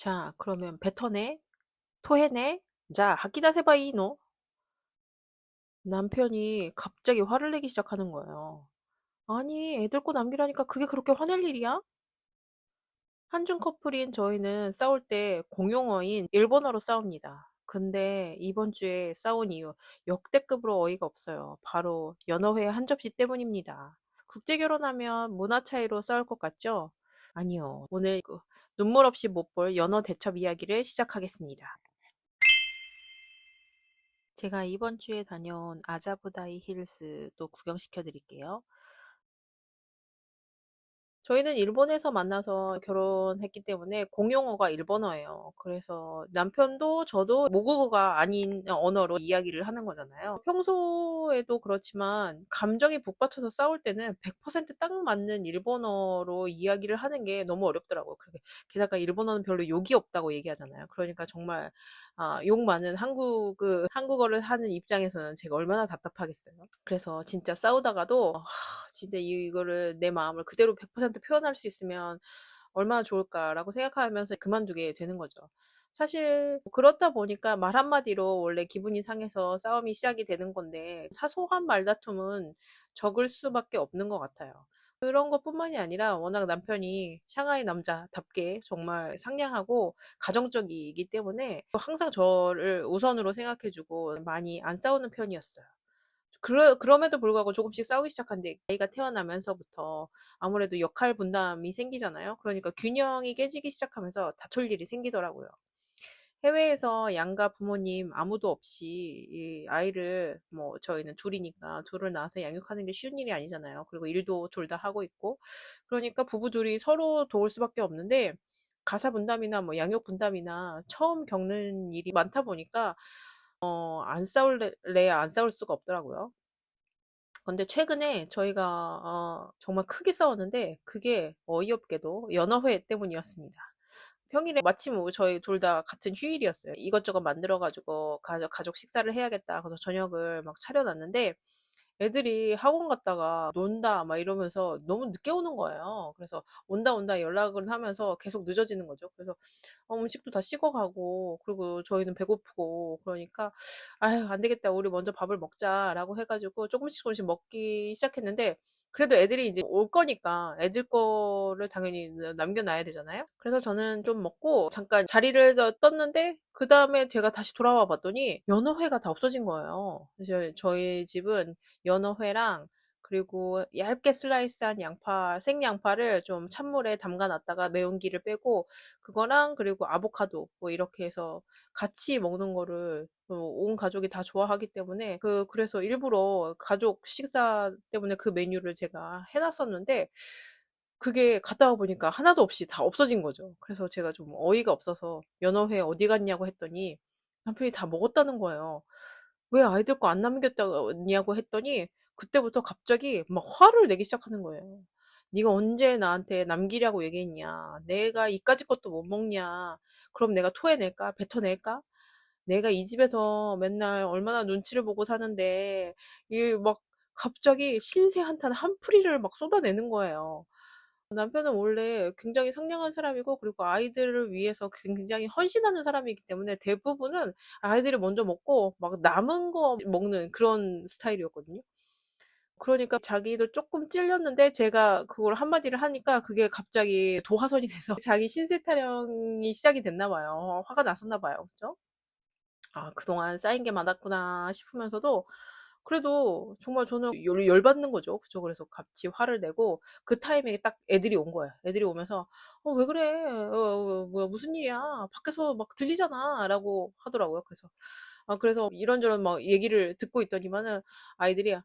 자, 그러면 뱉어내? 토해내? 자, 하키다세바이노? 남편이 갑자기 화를 내기 시작하는 거예요. 아니, 애들 거 남기라니까 그게 그렇게 화낼 일이야? 한중 커플인 저희는 싸울 때 공용어인 일본어로 싸웁니다. 근데 이번 주에 싸운 이유 역대급으로 어이가 없어요. 바로 연어회 한 접시 때문입니다. 국제 결혼하면 문화 차이로 싸울 것 같죠? 아니요. 오늘 눈물 없이 못 볼 연어 대첩 이야기를 시작하겠습니다. 제가 이번 주에 다녀온 아자부다이 힐스도 구경시켜 드릴게요. 저희는 일본에서 만나서 결혼했기 때문에 공용어가 일본어예요. 그래서 남편도 저도 모국어가 아닌 언어로 이야기를 하는 거잖아요. 평소에도 그렇지만 감정이 북받쳐서 싸울 때는 100%딱 맞는 일본어로 이야기를 하는 게 너무 어렵더라고요. 게다가 일본어는 별로 욕이 없다고 얘기하잖아요. 그러니까 정말 욕 많은 한국어를 하는 입장에서는 제가 얼마나 답답하겠어요. 그래서 진짜 싸우다가도 진짜 이거를 내 마음을 그대로 100% 표현할 수 있으면 얼마나 좋을까라고 생각하면서 그만두게 되는 거죠. 사실 그렇다 보니까 말 한마디로 원래 기분이 상해서 싸움이 시작이 되는 건데 사소한 말다툼은 적을 수밖에 없는 것 같아요. 그런 것뿐만이 아니라 워낙 남편이 샹하이 남자답게 정말 상냥하고 가정적이기 때문에 항상 저를 우선으로 생각해주고 많이 안 싸우는 편이었어요. 그럼에도 불구하고 조금씩 싸우기 시작한데 아이가 태어나면서부터 아무래도 역할 분담이 생기잖아요. 그러니까 균형이 깨지기 시작하면서 다툴 일이 생기더라고요. 해외에서 양가 부모님 아무도 없이 이 아이를 뭐 저희는 둘이니까 둘을 낳아서 양육하는 게 쉬운 일이 아니잖아요. 그리고 일도 둘 다 하고 있고 그러니까 부부 둘이 서로 도울 수밖에 없는데 가사 분담이나 뭐 양육 분담이나 처음 겪는 일이 많다 보니까 안 싸울래야 안 싸울 수가 없더라고요. 근데 최근에 저희가 정말 크게 싸웠는데 그게 어이없게도 연어회 때문이었습니다. 평일에 마침 저희 둘 다 같은 휴일이었어요. 이것저것 만들어 가지고 가족 식사를 해야겠다. 그래서 저녁을 막 차려놨는데 애들이 학원 갔다가 논다 막 이러면서 너무 늦게 오는 거예요. 그래서 온다 온다 연락을 하면서 계속 늦어지는 거죠. 그래서 음식도 다 식어가고 그리고 저희는 배고프고 그러니까 아유 안 되겠다. 우리 먼저 밥을 먹자라고 해가지고 조금씩 조금씩 먹기 시작했는데 그래도 애들이 이제 올 거니까 애들 거를 당연히 남겨놔야 되잖아요. 그래서 저는 좀 먹고 잠깐 자리를 떴는데 그 다음에 제가 다시 돌아와 봤더니 연어회가 다 없어진 거예요. 그래서 저희 집은 연어회랑 그리고 얇게 슬라이스한 생양파를 좀 찬물에 담가 놨다가 매운기를 빼고 그거랑 그리고 아보카도 뭐 이렇게 해서 같이 먹는 거를 온 가족이 다 좋아하기 때문에 그래서 일부러 가족 식사 때문에 그 메뉴를 제가 해놨었는데 그게 갔다 와 보니까 하나도 없이 다 없어진 거죠. 그래서 제가 좀 어이가 없어서 연어회 어디 갔냐고 했더니 남편이 다 먹었다는 거예요. 왜 아이들 거 안 남겼냐고 했더니 그때부터 갑자기 막 화를 내기 시작하는 거예요. 네가 언제 나한테 남기라고 얘기했냐? 내가 이까짓 것도 못 먹냐? 그럼 내가 토해낼까? 뱉어낼까? 내가 이 집에서 맨날 얼마나 눈치를 보고 사는데 이 막 갑자기 신세 한탄 한풀이를 막 쏟아내는 거예요. 남편은 원래 굉장히 상냥한 사람이고 그리고 아이들을 위해서 굉장히 헌신하는 사람이기 때문에 대부분은 아이들이 먼저 먹고 막 남은 거 먹는 그런 스타일이었거든요. 그러니까 자기도 조금 찔렸는데 제가 그걸 한마디를 하니까 그게 갑자기 도화선이 돼서 자기 신세 타령이 시작이 됐나 봐요. 화가 났었나 봐요. 그죠? 그동안 쌓인 게 많았구나 싶으면서도 그래도 정말 저는 열받는 거죠. 그쵸? 그래서 같이 화를 내고 그 타이밍에 딱 애들이 온 거예요. 애들이 오면서 왜 그래? 뭐야 무슨 일이야? 밖에서 막 들리잖아. 라고 하더라고요. 그래서 이런저런 막 얘기를 듣고 있더니만은 아이들이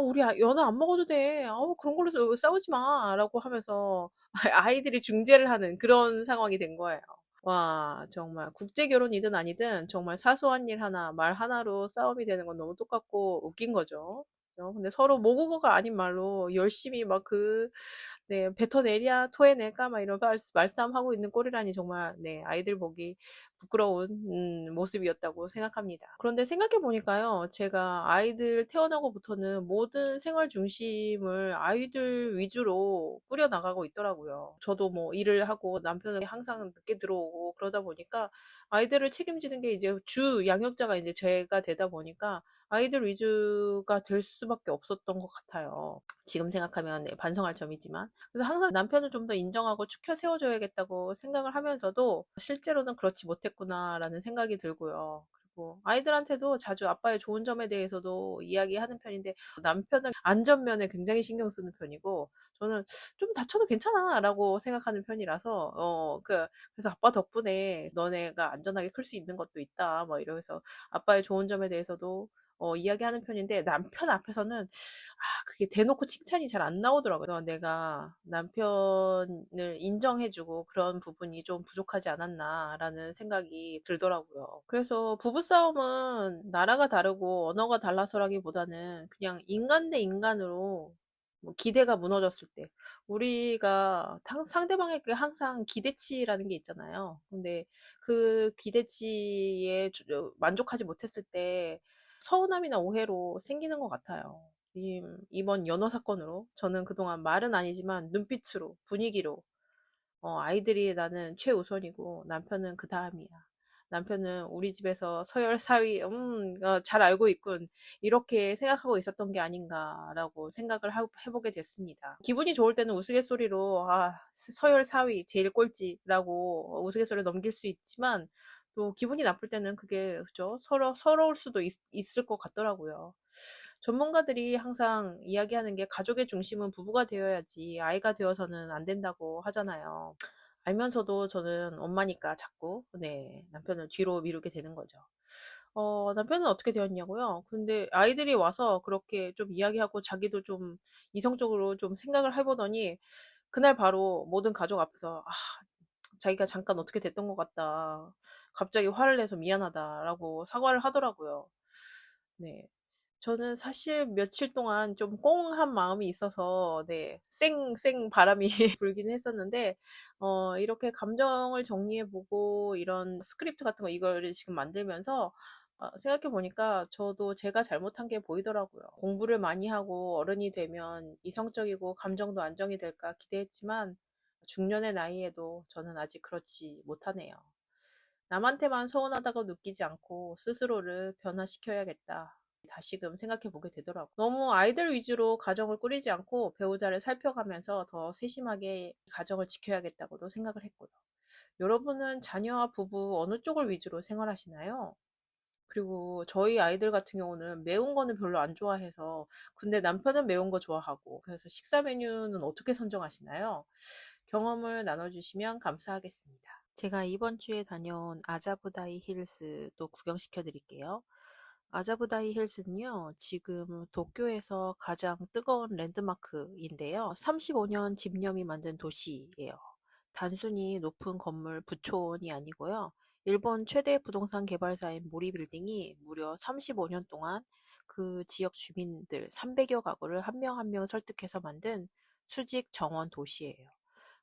우리 연어 안 먹어도 돼. 그런 걸로 싸우지 마. 라고 하면서 아이들이 중재를 하는 그런 상황이 된 거예요. 와, 정말 국제 결혼이든 아니든 정말 사소한 일 하나, 말 하나로 싸움이 되는 건 너무 똑같고 웃긴 거죠. 근데 서로 모국어가 아닌 말로 열심히 막 네, 뱉어내랴, 토해낼까, 막 이런 말싸움하고 있는 꼴이라니 정말, 네, 아이들 보기 부끄러운, 모습이었다고 생각합니다. 그런데 생각해보니까요, 제가 아이들 태어나고부터는 모든 생활 중심을 아이들 위주로 꾸려나가고 있더라고요. 저도 뭐 일을 하고 남편은 항상 늦게 들어오고 그러다 보니까 아이들을 책임지는 게 이제 주 양육자가 이제 제가 되다 보니까 아이들 위주가 될 수밖에 없었던 것 같아요. 지금 생각하면 네, 반성할 점이지만. 그래서 항상 남편을 좀 더 인정하고 축켜 세워줘야겠다고 생각을 하면서도 실제로는 그렇지 못했구나라는 생각이 들고요. 그리고 아이들한테도 자주 아빠의 좋은 점에 대해서도 이야기하는 편인데 남편은 안전면에 굉장히 신경 쓰는 편이고 저는 좀 다쳐도 괜찮아 라고 생각하는 편이라서 그래서 아빠 덕분에 너네가 안전하게 클 수 있는 것도 있다 뭐 이러면서 아빠의 좋은 점에 대해서도 이야기하는 편인데 남편 앞에서는 그게 대놓고 칭찬이 잘 안 나오더라고요. 내가 남편을 인정해주고 그런 부분이 좀 부족하지 않았나라는 생각이 들더라고요. 그래서 부부싸움은 나라가 다르고 언어가 달라서라기보다는 그냥 인간 대 인간으로 뭐 기대가 무너졌을 때 우리가 상대방에게 항상 기대치라는 게 있잖아요. 근데 그 기대치에 만족하지 못했을 때 서운함이나 오해로 생기는 것 같아요. 이번 연어 사건으로 저는 그동안 말은 아니지만 눈빛으로, 분위기로, 아이들이 나는 최우선이고 남편은 그 다음이야. 남편은 우리 집에서 서열 사위, 잘 알고 있군. 이렇게 생각하고 있었던 게 아닌가라고 생각을 해보게 됐습니다. 기분이 좋을 때는 우스갯소리로, 서열 사위, 제일 꼴찌라고 우스갯소리를 넘길 수 있지만, 또 기분이 나쁠 때는 그게, 그죠? 서러울 수도 있을 것 같더라고요. 전문가들이 항상 이야기하는 게 가족의 중심은 부부가 되어야지 아이가 되어서는 안 된다고 하잖아요. 알면서도 저는 엄마니까 자꾸, 네, 남편을 뒤로 미루게 되는 거죠. 남편은 어떻게 되었냐고요? 근데 아이들이 와서 그렇게 좀 이야기하고 자기도 좀 이성적으로 좀 생각을 해보더니 그날 바로 모든 가족 앞에서 자기가 잠깐 어떻게 됐던 것 같다. 갑자기 화를 내서 미안하다라고 사과를 하더라고요. 네. 저는 사실 며칠 동안 좀 꽁한 마음이 있어서, 네, 쌩쌩 바람이 불긴 했었는데, 이렇게 감정을 정리해보고, 이런 스크립트 같은 거, 이거를 지금 만들면서, 생각해보니까 저도 제가 잘못한 게 보이더라고요. 공부를 많이 하고 어른이 되면 이성적이고 감정도 안정이 될까 기대했지만, 중년의 나이에도 저는 아직 그렇지 못하네요. 남한테만 서운하다고 느끼지 않고 스스로를 변화시켜야겠다. 다시금 생각해 보게 되더라고요. 너무 아이들 위주로 가정을 꾸리지 않고 배우자를 살펴가면서 더 세심하게 가정을 지켜야겠다고도 생각을 했고요. 여러분은 자녀와 부부 어느 쪽을 위주로 생활하시나요? 그리고 저희 아이들 같은 경우는 매운 거는 별로 안 좋아해서 근데 남편은 매운 거 좋아하고 그래서 식사 메뉴는 어떻게 선정하시나요? 경험을 나눠주시면 감사하겠습니다. 제가 이번 주에 다녀온 아자부다이 힐스도 구경시켜 드릴게요. 아자부다이 힐스는요, 지금 도쿄에서 가장 뜨거운 랜드마크인데요. 35년 집념이 만든 도시예요. 단순히 높은 건물 부촌이 아니고요. 일본 최대 부동산 개발사인 모리빌딩이 무려 35년 동안 그 지역 주민들 300여 가구를 한 명 한 명 설득해서 만든 수직 정원 도시예요.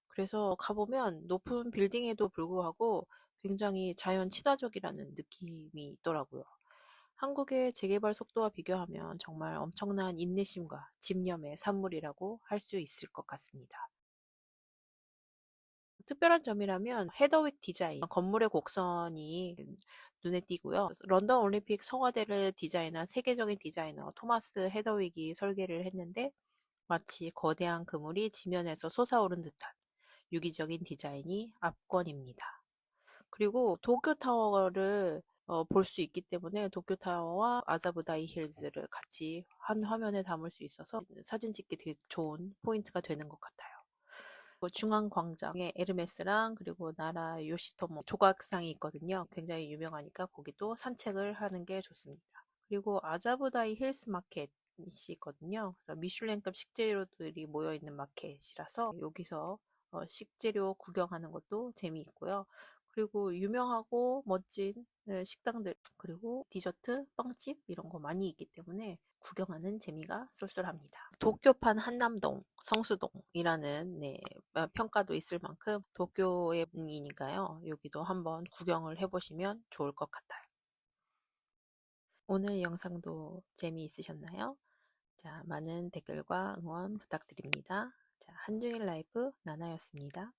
그래서 가보면 높은 빌딩에도 불구하고 굉장히 자연 친화적이라는 느낌이 있더라고요. 한국의 재개발 속도와 비교하면 정말 엄청난 인내심과 집념의 산물이라고 할 수 있을 것 같습니다. 특별한 점이라면 헤더윅 디자인, 건물의 곡선이 눈에 띄고요. 런던 올림픽 성화대를 디자인한 세계적인 디자이너 토마스 헤더윅이 설계를 했는데 마치 거대한 그물이 지면에서 솟아오른 듯한 유기적인 디자인이 압권입니다. 그리고 도쿄타워를 볼 수 있기 때문에 도쿄타워와 아자부다이 힐즈를 같이 한 화면에 담을 수 있어서 사진 찍기 되게 좋은 포인트가 되는 것 같아요. 중앙광장에 에르메스랑 그리고 나라 요시토모 조각상이 있거든요. 굉장히 유명하니까 거기도 산책을 하는 게 좋습니다. 그리고 아자부다이 힐스 마켓이 있거든요. 그래서 미슐랭급 식재료들이 모여있는 마켓이라서 여기서 식재료 구경하는 것도 재미있고요. 그리고 유명하고 멋진 식당들, 그리고 디저트, 빵집 이런 거 많이 있기 때문에 구경하는 재미가 쏠쏠합니다. 도쿄판 한남동, 성수동이라는 평가도 있을 만큼 도쿄의 분위기니까요. 여기도 한번 구경을 해보시면 좋을 것 같아요. 오늘 영상도 재미있으셨나요? 자, 많은 댓글과 응원 부탁드립니다. 자, 한중일 라이프 나나였습니다.